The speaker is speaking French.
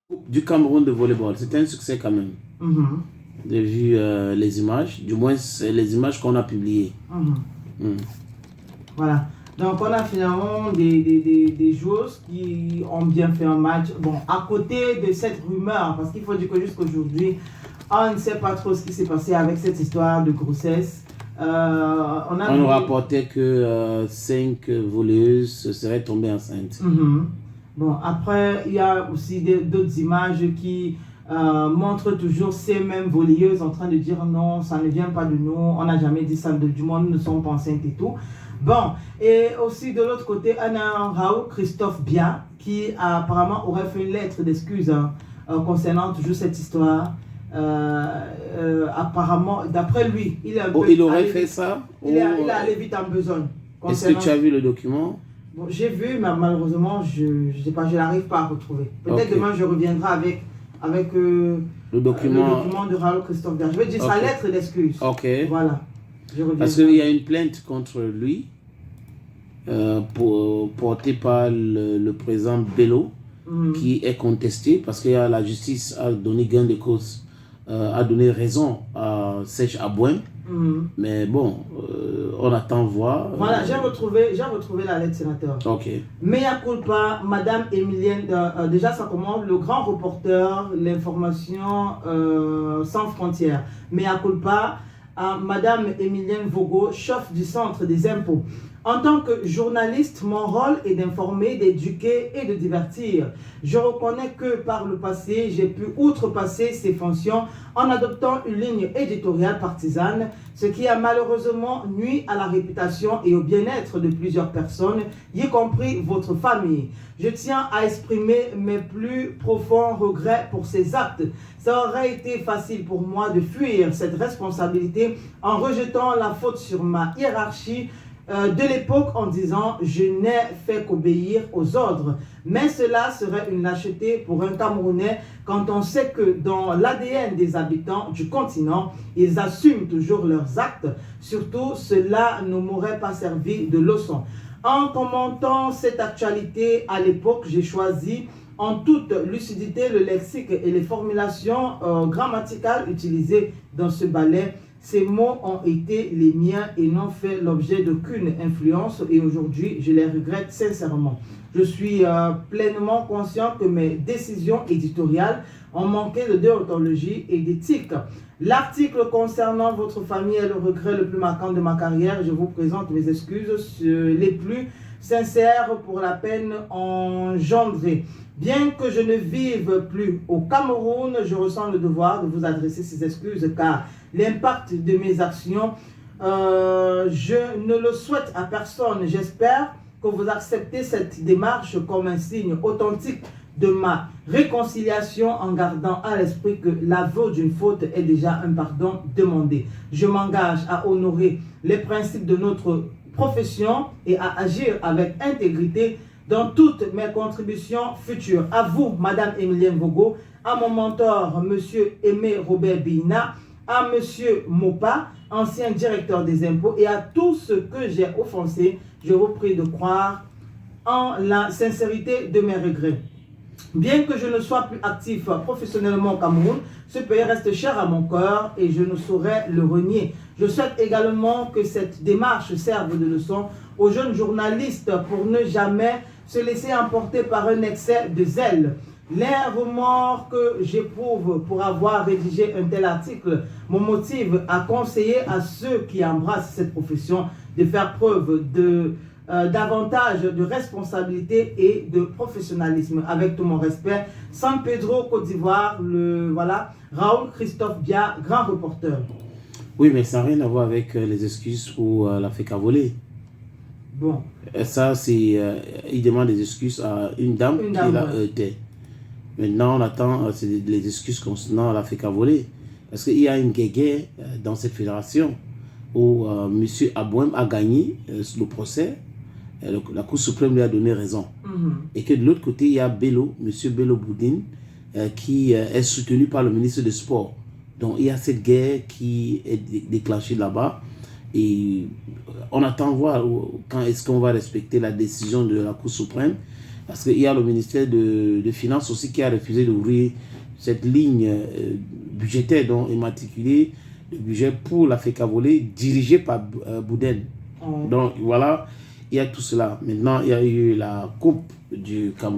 du Cameroun de volleyball. C'était un succès quand même. J'ai vu les images, du moins c'est les images qu'on a publiées. Voilà. Donc, on a finalement des joueuses qui ont bien fait un match. Bon, à côté de cette rumeur, parce qu'il faut dire que jusqu'aujourd'hui, on ne sait pas trop ce qui s'est passé avec cette histoire de grossesse. On nous rapportait que 5 volleyeuses seraient tombées enceintes. Bon, après, il y a aussi d'autres images qui montrent toujours ces mêmes volleyeuses en train de dire non, ça ne vient pas de nous, on n'a jamais dit ça du monde, nous ne sommes pas enceintes et tout. Bon, et aussi de l'autre côté, on a Raoul Christophe Bia qui apparemment aurait fait une lettre d'excuse concernant toujours cette histoire. Apparemment, d'après lui, il aurait fait ça. Il est allé vite en besogne. Est-ce que tu as vu le document? Bon, j'ai vu, mais malheureusement, je sais pas, je n'arrive pas à retrouver. Peut-être demain, je reviendrai avec le document de Raoul Christophe Bia. Je vais dire sa lettre d'excuse. Voilà. Parce qu'il y a une plainte contre lui portée par le président Bello qui est contestée parce que la justice a donné gain de cause, a donné raison à Serge Abouin. Mais bon, on attend voir. Voilà, j'ai retrouvé la lettre, sénateur. Mea culpa, Madame Emilienne, déjà ça commence, le grand reporter, l'information sans frontières. Mea culpa, Madame Emilienne Vogo, chef du centre des impôts. En tant que journaliste, mon rôle est d'informer, d'éduquer et de divertir. Je reconnais que par le passé, j'ai pu outrepasser ces fonctions en adoptant une ligne éditoriale partisane, ce qui a malheureusement nui à la réputation et au bien-être de plusieurs personnes, y compris votre famille. Je tiens à exprimer mes plus profonds regrets pour ces actes. Ça aurait été facile pour moi de fuir cette responsabilité en rejetant la faute sur ma hiérarchie de l'époque en disant « je n'ai fait qu'obéir aux ordres ». Mais cela serait une lâcheté pour un Camerounais quand on sait que dans l'ADN des habitants du continent, ils assument toujours leurs actes. Surtout, cela ne m'aurait pas servi de leçon. En commentant cette actualité à l'époque, j'ai choisi en toute lucidité le lexique et les formulations grammaticales utilisées dans ce ballet. Ces mots ont été les miens et n'ont fait l'objet d'aucune influence et aujourd'hui, je les regrette sincèrement. Je suis pleinement conscient que mes décisions éditoriales ont manqué de déontologie et d'éthique. L'article concernant votre famille est le regret le plus marquant de ma carrière. Je vous présente mes excuses les plus sincères pour la peine engendrée. Bien que je ne vive plus au Cameroun, je ressens le devoir de vous adresser ces excuses car l'impact de mes actions, je ne le souhaite à personne. J'espère que vous acceptez cette démarche comme un signe authentique de ma réconciliation en gardant à l'esprit que l'aveu d'une faute est déjà un pardon demandé. Je m'engage à honorer les principes de notre profession et à agir avec intégrité dans toutes mes contributions futures. À vous, Madame Emilienne Vogo, à mon mentor, Monsieur Aimé Robert Bina, à Monsieur Mopa, ancien directeur des impôts, et à tous ceux que j'ai offensés, je vous prie de croire en la sincérité de mes regrets. Bien que je ne sois plus actif professionnellement au Cameroun, ce pays reste cher à mon cœur et je ne saurais le renier. Je souhaite également que cette démarche serve de leçon aux jeunes journalistes pour ne jamais se laisser emporter par un excès de zèle. Les remords que j'éprouve pour avoir rédigé un tel article me motivent à conseiller à ceux qui embrassent cette profession de faire preuve davantage de responsabilité et de professionnalisme. Avec tout mon respect, San Pedro, Côte d'Ivoire, voilà, Raoul Christophe Bia, grand reporter. Oui, mais ça n'a rien à voir avec les excuses pour la FECA volée. Bon. Ça, c'est... il demande des excuses à une dame qui l'a heurté. Maintenant, on attend les excuses concernant la FECA volée. Parce qu'il y a une guéguerre dans cette fédération où M. Abouem a gagné le procès. La Cour suprême lui a donné raison. Et que de l'autre côté, il y a Bello, M. Bello Boudin, qui est soutenu par le ministre des Sports. Donc, il y a cette guerre qui est déclenchée là-bas. Et on attend voir quand est-ce qu'on va respecter la décision de la Cour suprême. Parce qu'il y a le ministère de Finances aussi qui a refusé d'ouvrir cette ligne budgétaire dont est matriculé le budget pour la FECA Volée dirigé par Bouden. Donc voilà, il y a tout cela. Maintenant, il y a eu la Coupe du Cameroun.